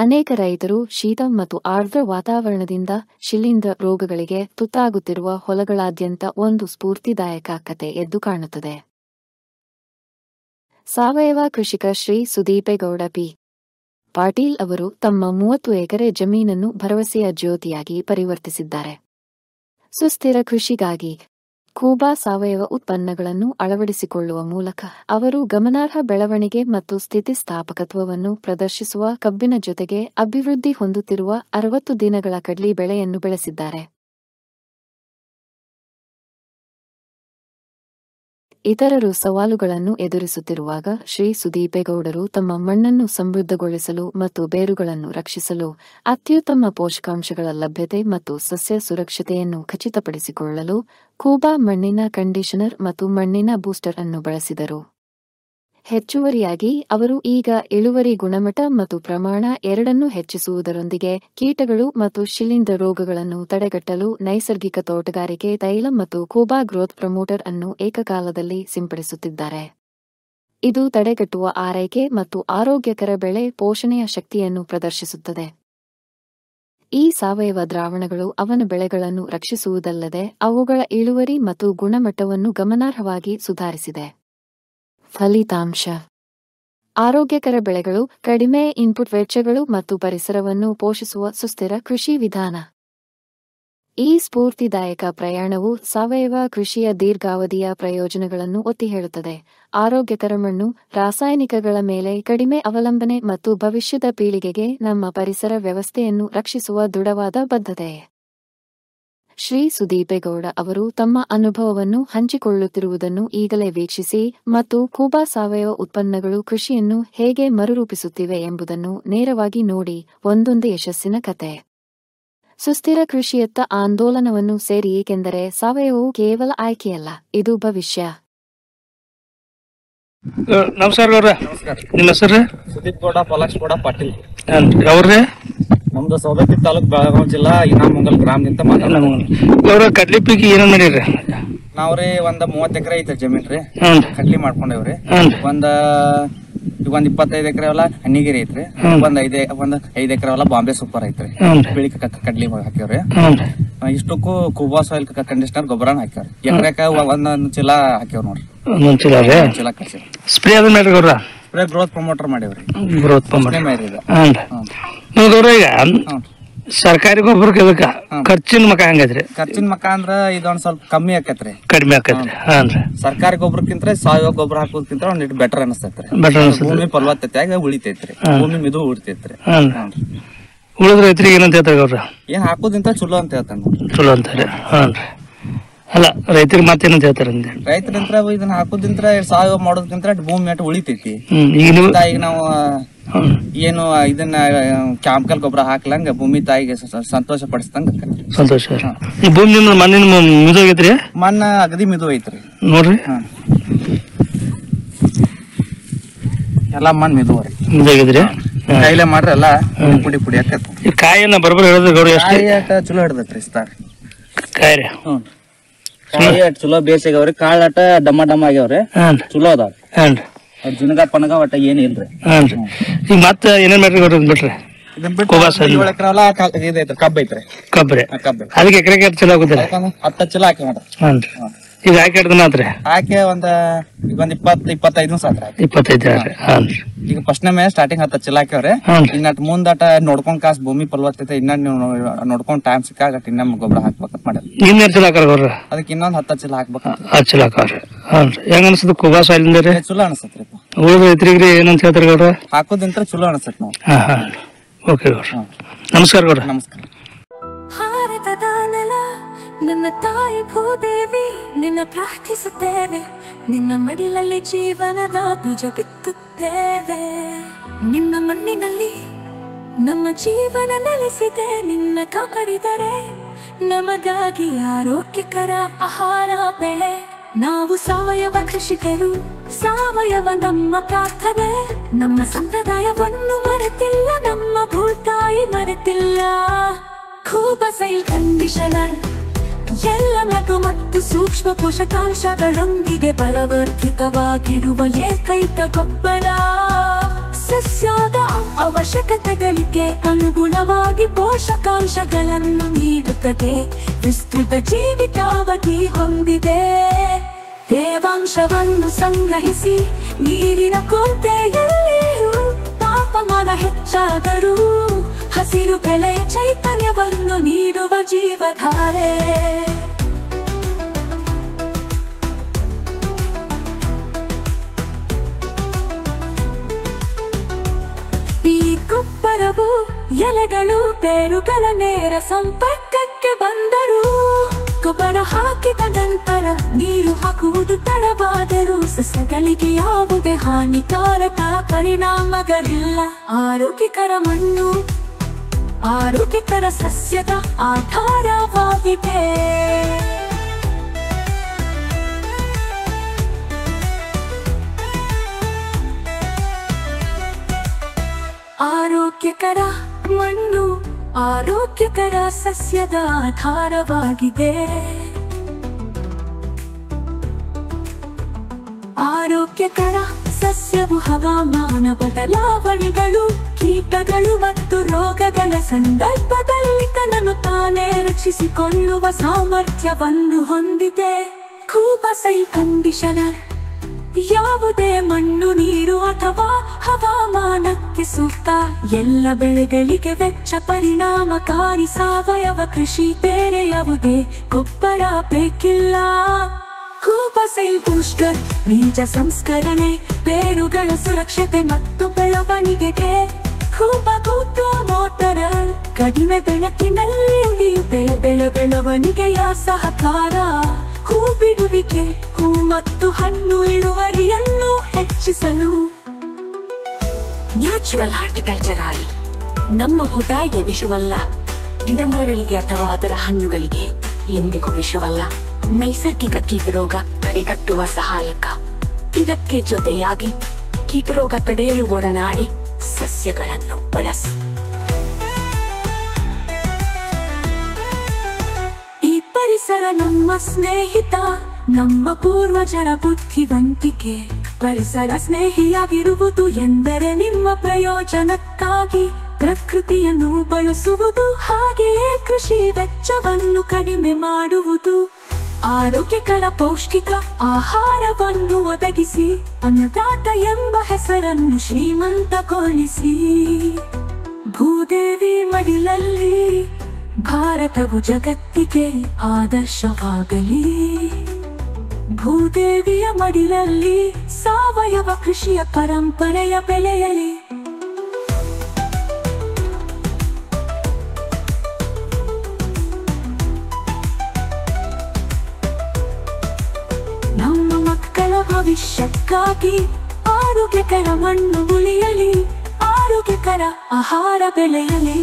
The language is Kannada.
ಅನೇಕ ರೈತರು ಶೀತ ಮತ್ತು ಆರ್ದ್ರ ವಾತಾವರಣದಿಂದ ಶಿಲೀಂಧ್ರ ರೋಗಗಳಿಗೆ ತುತ್ತಾಗುತ್ತಿರುವ ಹೊಲಗಳಾದ್ಯಂತ ಒಂದು ಸ್ಫೂರ್ತಿದಾಯಕ ಕತೆ ಎದ್ದು ಕಾಣುತ್ತದೆ. ಸಾವಯವ ಕೃಷಿಕ ಶ್ರೀ ಸುದೀಪೇಗೌಡ ಪಿ. ಪಾಟೀಲ್ ಅವರು ತಮ್ಮ 30 ಎಕರೆ ಜಮೀನನ್ನು ಭರವಸೆಯ ಜ್ಯೋತಿಯಾಗಿ ಪರಿವರ್ತಿಸಿದ್ದಾರೆ. ಸುಸ್ಥಿರ ಕೃಷಿಗಾಗಿ ಕೂಬಾ ಸಾವಯವ ಉತ್ಪನ್ನಗಳನ್ನು ಅಳವಡಿಸಿಕೊಳ್ಳುವ ಮೂಲಕ ಅವರು ಗಮನಾರ್ಹ ಬೆಳವಣಿಗೆ ಮತ್ತು ಸ್ಥಿತಿಸ್ಥಾಪಕತ್ವವನ್ನು ಪ್ರದರ್ಶಿಸುವ ಕಬ್ಬಿನ ಜೊತೆಗೆ ಅಭಿವೃದ್ಧಿ ಹೊಂದುತ್ತಿರುವ 60 ದಿನಗಳ ಕಡ್ಲಿ ಬೆಳೆಯನ್ನು ಬೆಳೆಸಿದ್ದಾರೆ. ಇತರರು ಸವಾಲುಗಳನ್ನು ಎದುರಿಸುತ್ತಿರುವಾಗ ಶ್ರೀ ಸುದೀಪೇಗೌಡರು ತಮ್ಮ ಮಣ್ಣನ್ನು ಸಮೃದ್ಧಗೊಳಿಸಲು ಮತ್ತು ಬೇರುಗಳನ್ನು ರಕ್ಷಿಸಲು ಅತ್ಯುತ್ತಮ ಪೋಷಕಾಂಶಗಳ ಲಭ್ಯತೆ ಮತ್ತು ಸಸ್ಯ ಸುರಕ್ಷತೆಯನ್ನು ಖಚಿತಪಡಿಸಿಕೊಳ್ಳಲು ಕೂಬಾ ಮಣ್ಣಿನ ಕಂಡೀಷನರ್ ಮತ್ತು ಮಣ್ಣಿನ ಬೂಸ್ಟರ್ ಅನ್ನು ಬಳಸಿದರು. ಹೆಚ್ಚುವರಿಯಾಗಿ ಅವರು ಈಗ ಇಳುವರಿ ಗುಣಮಟ್ಟ ಮತ್ತು ಪ್ರಮಾಣ ಎರಡನ್ನೂ ಹೆಚ್ಚಿಸುವುದರೊಂದಿಗೆ ಕೀಟಗಳು ಮತ್ತು ಶಿಲೀಂಧ್ರ ರೋಗಗಳನ್ನು ತಡೆಗಟ್ಟಲು ನೈಸರ್ಗಿಕ ತೋಟಗಾರಿಕೆ ತೈಲ ಮತ್ತು ಕೂಬಾ ಗ್ರೋತ್ ಪ್ರಮೋಟರ್ ಅನ್ನು ಏಕಕಾಲದಲ್ಲಿ ಸಿಂಪಡಿಸುತ್ತಿದ್ದಾರೆ. ಇದು ತಡೆಗಟ್ಟುವ ಆರೈಕೆ ಮತ್ತು ಆರೋಗ್ಯಕರ ಬೆಳೆ ಪೋಷಣೆಯ ಶಕ್ತಿಯನ್ನು ಪ್ರದರ್ಶಿಸುತ್ತದೆ. ಈ ಸಾವಯವ ದ್ರಾವಣಗಳು ಅವನ ಬೆಳೆಗಳನ್ನು ರಕ್ಷಿಸುವುದಲ್ಲದೆ ಅವುಗಳ ಇಳುವರಿ ಮತ್ತು ಗುಣಮಟ್ಟವನ್ನು ಗಮನಾರ್ಹವಾಗಿ ಸುಧಾರಿಸಿದೆ. ಫಲಿತಾಂಶ: ಆರೋಗ್ಯಕರ ಬೆಳೆಗಳು, ಕಡಿಮೆ ಇನ್ಪುಟ್ ವೆಚ್ಚಗಳು ಮತ್ತು ಪರಿಸರವನ್ನು ಪೋಷಿಸುವ ಸುಸ್ಥಿರ ಕೃಷಿ ವಿಧಾನ. ಈ ಸ್ಫೂರ್ತಿದಾಯಕ ಪ್ರಯಾಣವು ಸಾವಯವ ಕೃಷಿಯ ದೀರ್ಘಾವಧಿಯ ಪ್ರಯೋಜನಗಳನ್ನು ಒತ್ತಿ ಹೇಳುತ್ತದೆ: ಆರೋಗ್ಯಕರ ಮಣ್ಣು, ರಾಸಾಯನಿಕಗಳ ಮೇಲೆ ಕಡಿಮೆ ಅವಲಂಬನೆ ಮತ್ತು ಭವಿಷ್ಯದ ಪೀಳಿಗೆಗೆ ನಮ್ಮ ಪರಿಸರ ವ್ಯವಸ್ಥೆಯನ್ನು ರಕ್ಷಿಸುವ ದೃಢವಾದ ಬದ್ಧತೆ. ಶ್ರೀ ಸುದೀಪೇಗೌಡ ಅವರು ತಮ್ಮ ಅನುಭವವನ್ನು ಹಂಚಿಕೊಳ್ಳುತ್ತಿರುವುದನ್ನು ಈಗಲೇ ವೀಕ್ಷಿಸಿ ಮತ್ತು ಕೂಬಾ ಸಾವಯವ ಉತ್ಪನ್ನಗಳು ಕೃಷಿಯನ್ನು ಹೇಗೆ ಮರುರೂಪಿಸುತ್ತಿವೆ ಎಂಬುದನ್ನು ನೇರವಾಗಿ ನೋಡಿ. ಒಂದೊಂದು ಯಶಸ್ಸಿನ ಕತೆ. ಸುಸ್ಥಿರ ಕೃಷಿಯತ್ತ ಆಂದೋಲನವನ್ನು ಸೇರಿ, ಏಕೆಂದರೆ ಸಾವಯವವು ಕೇವಲ ಆಯ್ಕೆಯಲ್ಲ, ಇದು ಭವಿಷ್ಯ. ನಮಸ್ಕಾರ ಗೌಡ್ರ. ನಿಮ್ಮ ಹೆಸರು? ಸುದೀಪ್ ಗೌಡ ಪಲಾಕ್ಷಗೌಡ ಪಾಟೀಲ್. ಅವ್ರೇ? ನಮ್ದು ಸೌದತ್ತಿ ತಾಲೂಕ್ ಬೆಳಗಾವಿ ಜಿಲ್ಲಾ ಇನಾಮಂಗಲ್ ಗ್ರಾಮದಿಂದ ಗೌಡ್ರ. ಕಡ್ಲಿ ಪೀಕಿ ಏನೇನ್ ಮಾಡಿರಿ? ನಾವ್ರಿ ಒಂದ್ 30 ಎಕರೆ ಐತ್ರಿ ಜಮೀನ್ ರೀ. ಕಡ್ಲಿ ಮಾಡ್ಕೊಂಡೇವ್ರಿ. ಒಂದ್ 25 ಎಕರೆ ಹೊಲ ಹಣ್ಣಿಗಿರಿ ಐತ್ರಿ. ಒಂದ್ 5 ಎಕರೆ ಹೊಲ ಬಾಂಬೆ ಸೂಪರ್ ಐತ್ರಿ. ಬೆಳಿ ಕಡ್ಲಿ ಹಾಕ್ಯವ್ರಿ. ಇಷ್ಟಕ್ಕೂ ಕೂಬಾ ಸಾಯಿಲ್ ಕಂಡೀಷನರ್ ಗೊಬ್ಬರನ ಹಾಕ್ಯಾವ್ರಿ. ಎಕರೆಕ ಒಂದೊಂದ್ ಚೀಲ ಹಾಕ್ಯಾವ್ ನೋಡ್ರಿ. ಚೀಲ ಕಳ್ಸಿ. ಸ್ಪ್ರೇ ಅದನ್ನ ಮಾಡ್ರಿ ಗೌಡ್ರ? ಸ್ಪ್ರೇ ಗ್ರೋತ್ ಪ್ರಮೋಟರ್ ಮಾಡೇವ್ರಿ. ಗ್ರೋತ್ ಪ್ರಮೋಟರ್ ಈಗ ಸರ್ಕಾರಿ ಗೊಬ್ಬರಕ್ಕೆ ಇದಕ್ಕ ಖರ್ಚಿನ ಮಕ್ಕ ಹಂಗೈತ್ರಿ? ಖರ್ಚಿನ ಮಕ್ಕ ಅಂದ್ರ ಇದೊಂದ್ ಸ್ವಲ್ಪ ಕಮ್ಮಿ ಆಕೈತ್ರಿ. ಕಡಿಮೆ ಆಕೈತ್ರಿ. ಸರ್ಕಾರಿ ಗೊಬ್ಬರಕ್ಕಿಂತ ಸಾವಯವ ಗೊಬ್ಬರ ಹಾಕೋದಕ್ಕಿಂತ ಒಂದ್ ಬೆಟರ್ ಅನಸ್ತೈತ್ರಿ. ಭೂಮಿ ಫಲವತ್ತತೆ ಉಳಿತೈತ್ರಿ. ಭೂಮಿ ಮಿದು ಉಳಿತೈತ್ರಿ. ಉಳಿದ ರೈತರಿಗೆ ಏನಂತ ಹೇಳ್ತಾರೆ ಗೌಡ್ರ? ಏನ್ ಹಾಕೋದಿಂತ ಚಲೋ ಅಂತ ಹೇಳ್ತಾನ. ಚಲೋ ಅಂತಾರೆ. ಅಲ್ಲ, ರೈತರಿಗೆ ಮತ್ತೇನಂತ ಹೇಳ್ತಾರೆ? ರೈತರಂತ್ರ ಇದನ್ನ ಹಾಕೋದಿಂತ್ರ ಸಾವಯವ ಮಾಡೋದಕ್ಕಿಂತ ಭೂಮಿ ಅಟ್ ಉಳಿತೈತಿ. ಈಗ ನಾವು ಏನು ಇದನ್ನ ಕೆಮಿಕಲ್ ಗೊಬ್ಬರ ಹಾಕ್ಲಂಗ ಭೂಮಿ ತಾಯಿಗೆ ಸಂತೋಷ ಪಡಿಸ್ದಂಗ. ಸಂತೋಷ. ಈ ಭೂಮಿ ಮಣ್ಣಿನ ಮಿದು ಆಗೈತ್ರಿ? ಮಣ್ಣ ಅಗದಿ ಮಿದು ಐತ್ರಿ ನೋಡ್ರಿ. ಎಲ್ಲಾ ಮಣ್ಣು ಮಿದು ಮಿದಾಗಿದ್ರಿ. ಕೈಲೇ ಮಾಡ್ರಿ ಎಲ್ಲಾ ಪುಡಿ ಪುಡಿ ಆಕೈತಿ. ಈ ಕಾಯಿಯನ್ನ ಬರಬರ ಹೇಳಿದ್ರೆ ಗೌಡ ಚಲೋ ಹಿಡ್ದೈತ್ರಿ ಇಸ್ತಾರ ಕಾಯಿ ರೀ. ಕಾಯಿ ಚಲೋ ಬೇಸಾಗವ್ರಿ. ಕಾಳ ಆಟ ಡಮ್ಮ ಡಮ್ಮ ಆಗ್ಯಾವ್ರಿ. ಚಲೋ ಅದಾವ. ಜುನಗ ಪನಗ ಒಟ್ಟ ಏನ್ ಇಲ್ರಿ. ಈಗ ಮತ್ತ ಏನೇನ್ ಮಾಡ್ರಿ ಗೌಡ್ರ? ಬಿಟ್ರಿ ಕಬ್ಬ ಐತ್ರಿ. ಕಬ್ರಿ. ಅದಕ್ಕೆ ಎಕರೆಗೆ ಚಲೋ ಆಗುದಿಲ್ಲ? 10 ಚೀಲ ಹಾಕಿ ಮಾಡ್ರಿ. ಈಗ ಹಾಕಿ ಹಿಡ್ದನ ಆತ್ರಿ? ಹಾಕಿ ಒಂದ್ 20-25 ಸಾಕ್ರಿ. 25. ಈಗ ಫಸ್ಟ್ನೇ ಮೇ ಸ್ಟಾರ್ಟಿಂಗ್ 10 ಚೀಲ ಹಾಕ್ಯವ್ರಿ. ಇನ್ನ ಮುಂದಾಟ ನೋಡ್ಕೊಂಡ್ ಕಾಸ್ ಭೂಮಿ ಫಲವತ್ತತೆ ಇನ್ನ ನೀವು ನೋಡ್ಕೊಂಡ್ ಟೈಮ್ ಸಿಕ್ಕಾಗ ಇನ್ನ ಗೊಬ್ಬರ ಹಾಕ್ಬೇಕಂತ ಮಾಡ್ಯಾರ. ಇನ್ನ ಚೀಲ ಹಾಕಾರ ಗೌಡ್ರ? ಅದಕ್ಕೆ ಇನ್ನೊಂದ್ 10 ಚೀಲ ಹಾಕ್ಬೇಕಂತ. 10 ಚೀಲ ಹಾಕಾವ್ರಿ. ಹೆಂಗ ಅನ್ಸದ ಕೂಬಾ ಸಾಯಿಲ್ ರೀ? ಚಲೋ ಅನ್ಸತ್ರಿ. ಉಳಿದ ರೈತರಿಗೆ ಏನಂತ ಹೇಳ್ತಾರೆ ಗೌಡ್ರ? ಹಾಕೋದಿಂತ್ರ ಚಲೋ ಅನ್ಸತ್ ನಾವು. ಓಕೆ ಗೌಡ್ರ, ನಮಸ್ಕಾರ ಗೌಡ್ರ. ನಮಸ್ಕಾರ. ನನ್ನ ತಾಯಿ ಭೂದೇವಿ ನಿನ್ನ ಪ್ರಾರ್ಥಿಸುತ್ತೇವೆ, ನಿನ್ನ ಮಡಿಲಲ್ಲಿ ಜೀವನದ ಬೀಜ ಬಿತ್ತುತ್ತೇವೆ. ನಿನ್ನ ಮಣ್ಣಿನಲ್ಲಿ ನಮ್ಮ ಜೀವನ ನೆಲೆಸಿದೆ, ನಿನ್ನ ಕಾಪಾಡಿದರೆ ನಮಗಾಗಿ ಆರೋಗ್ಯಕರ ಆಹಾರ ಬೆಳೆ. ನಾವು ಸಾವಯವ ಕೃಷಿಕರು, ಸಾವಯವ ನಮ್ಮ ಪ್ರಾರ್ಥನೆ. ನಮ್ಮ ಸಂಪ್ರದಾಯವನ್ನು ಮರೆತಿಲ್ಲ, ನಮ್ಮ ಭೂತಾಯಿ ಮರೆತಿಲ್ಲ. ಕೂಬಾ ಸಾಯಿಲ್ ಕಂಡೀಷನರ್ ಎಲ್ಲ ಮಗು ಮತ್ತು ಸೂಕ್ಷ್ಮ ಪೋಷಕಾಂಶಗಳೊಂದಿಗೆ ಬಲವರ್ಧಿತವಾಗಿರುವ ಏಕೈಕ ಗೊಬ್ಬರ. ಸಸ್ಯದ ಅವಶ್ಯಕತೆಗಳಿಗೆ ಅನುಗುಣವಾಗಿ ಪೋಷಕಾಂಶಗಳನ್ನು ನೀಡುತ್ತದೆ. ವಿಸ್ತೃತ ಜೀವಿತಾವಧಿ ಹೊಂದಿದೆ. ತೇವಾಂಶವನ್ನು ಸಂಗ್ರಹಿಸಿ ನೀರಿನ ಕೊರತೆಯಲ್ಲಿಯೂ ತಾಪಮಾನ ಹೆಚ್ಚಾದರೂ ಹಸಿರು ಬೆಳೆ ಚೈತನ್ಯವನ್ನು ನೀಡುವ ಜೀವಧಾರೆ. ಈ ಗೊಬ್ಬರವು ಎಲೆಗಳು ಬೇರುಗಳ ನೇರ ಸಂಪರ್ಕಕ್ಕೆ ಬಂದರೂ ಗೊಬ್ಬರ ಹಾಕಿದ ನಂತರ ನೀರು ಹಾಕುವುದು ತಡವಾದರೂ ಸಸ್ಯಗಳಿಗೆ ಯಾವುದೇ ಹಾನಿಕಾರಕ ಪರಿಣಾಮಗಳಿಲ್ಲ. ಆರೋಗ್ಯಕರ ಮಣ್ಣು ಆರೋಗ್ಯಕರ ಸಸ್ಯದ ಆಧಾರವಾಗಿದೆ. ಆರೋಗ್ಯಕರ ಮಣ್ಣು ಆರೋಗ್ಯಕರ ಸಸ್ಯದ ಆಧಾರವಾಗಿದೆ. ಆರೋಗ್ಯಕರ ಸಸ್ಯವು ಹವಾಮಾನ ಬದಲಾವಣೆಗಳು, ಕೀಟಗಳು ಮತ್ತು ರೋಗಗಳ ಸಂದರ್ಭದಲ್ಲಿ ತನ್ನನ್ನು ತಾನೇ ರಕ್ಷಿಸಿಕೊಳ್ಳುವ ಸಾಮರ್ಥ್ಯವನ್ನು ಹೊಂದಿದೆ. ಕೂಪಸೈ ಕಂಡೀಷನರ್ ಯಾವುದೇ ಮಣ್ಣು, ನೀರು ಅಥವಾ ಹವಾಮಾನಕ್ಕೆ ಸೂಕ್ತ. ಎಲ್ಲ ಬೆಳೆಗಳಿಗೆ ವೆಚ್ಚ ಪರಿಣಾಮಕಾರಿ ಸಾವಯವ ಕೃಷಿ. ಬೇರೆ ಯಾವುದೇ ಗೊಬ್ಬರ ಬೇಕಿಲ್ಲ. ಕೂಪಸೈಲ್ ಬೂಸ್ಟರ್ ಬೀಜ ಸಂಸ್ಕರಣೆ, ಬೇರುಗಳ ಸುರಕ್ಷತೆ ಮತ್ತು ಬೆಳವಣಿಗೆಗೆ. ಕೂಪಕೂಟು ಮೋಟರ್ ಕಡಿಮೆ ಬೆಳಕಿನಲ್ಲಿ ಉಳಿಯುತ್ತೆ ಬೆಳವಣಿಗೆಯ ಸಹಕಾರ. ಹೂ ಬಿಡುವಿಕೆ, ಹೂ ಮತ್ತು ಹಣ್ಣು ಇಳುವರಿಯನ್ನು ಹೆಚ್ಚಿಸಲು. ನ್ಯಾಚುರಲ್ ಹಾರ್ಟಿಕಲ್ಚರ್ ಆಯಿಲ್ ನಮ್ಮ ಉದಾಯ ವಿಷವಲ್ಲ. ಗಿಡಮರಗಳಿಗೆ ಅಥವಾ ಅದರ ಹಣ್ಣುಗಳಿಗೆ ಎಂದಿಗೂ ವಿಷವಲ್ಲ. ನೈಸರ್ಗಿಕ ಕೀಟರೋಗ ತಡೆಗಟ್ಟುವ ಸಹಾಯಕ. ಇದಕ್ಕೆ ಜೊತೆಯಾಗಿ ಕೀಟರೋಗ ತಡೆಯಲು ಒಡನಾಡಿ ಸಸ್ಯಗಳನ್ನು ಬಳಸಿ. ಈ ಪರಿಸರ ನಮ್ಮ ಸ್ನೇಹಿತ, ನಮ್ಮ ಪೂರ್ವಜರ ಬುದ್ಧಿವಂತಿಕೆ. ಪರಿಸರ ಸ್ನೇಹಿಯಾಗಿರುವುದು ಎಂದರೆ ನಿಮ್ಮ ಪ್ರಯೋಜನಕ್ಕಾಗಿ ಪ್ರಕೃತಿಯನ್ನು ಬಳಸುವುದು, ಹಾಗೆಯೇ ಕೃಷಿ ವೆಚ್ಚವನ್ನು ಕಡಿಮೆ ಮಾಡುವುದು. ಆರೋಗ್ಯಕರ ಪೌಷ್ಟಿಕ ಆಹಾರವನ್ನು ಒದಗಿಸಿ ಅನ್ನದಾತ ಎಂಬ ಹೆಸರನ್ನು ಶ್ರೀಮಂತಗೊಳಿಸಿ. ಭೂದೇವಿ ಮಡಿಲಲ್ಲಿ ಭಾರತವು ಜಗತ್ತಿಗೆ ಆದರ್ಶವಾಗಲಿ. ಭೂದೇವಿಯ ಮಡಿಲಲ್ಲಿ ಸಾವಯವ ಕೃಷಿಯ ಪರಂಪರೆಯ ಬೆಳೆಯಲಿ. ನಮ್ಮ ಮಕ್ಕಳ ಭವಿಷ್ಯಕ್ಕಾಗಿ ಆರೋಗ್ಯಕರ ಮಣ್ಣು ಉಳಿಯಲಿ, ಆರೋಗ್ಯಕರ ಆಹಾರ ಬೆಳೆಯಲಿ.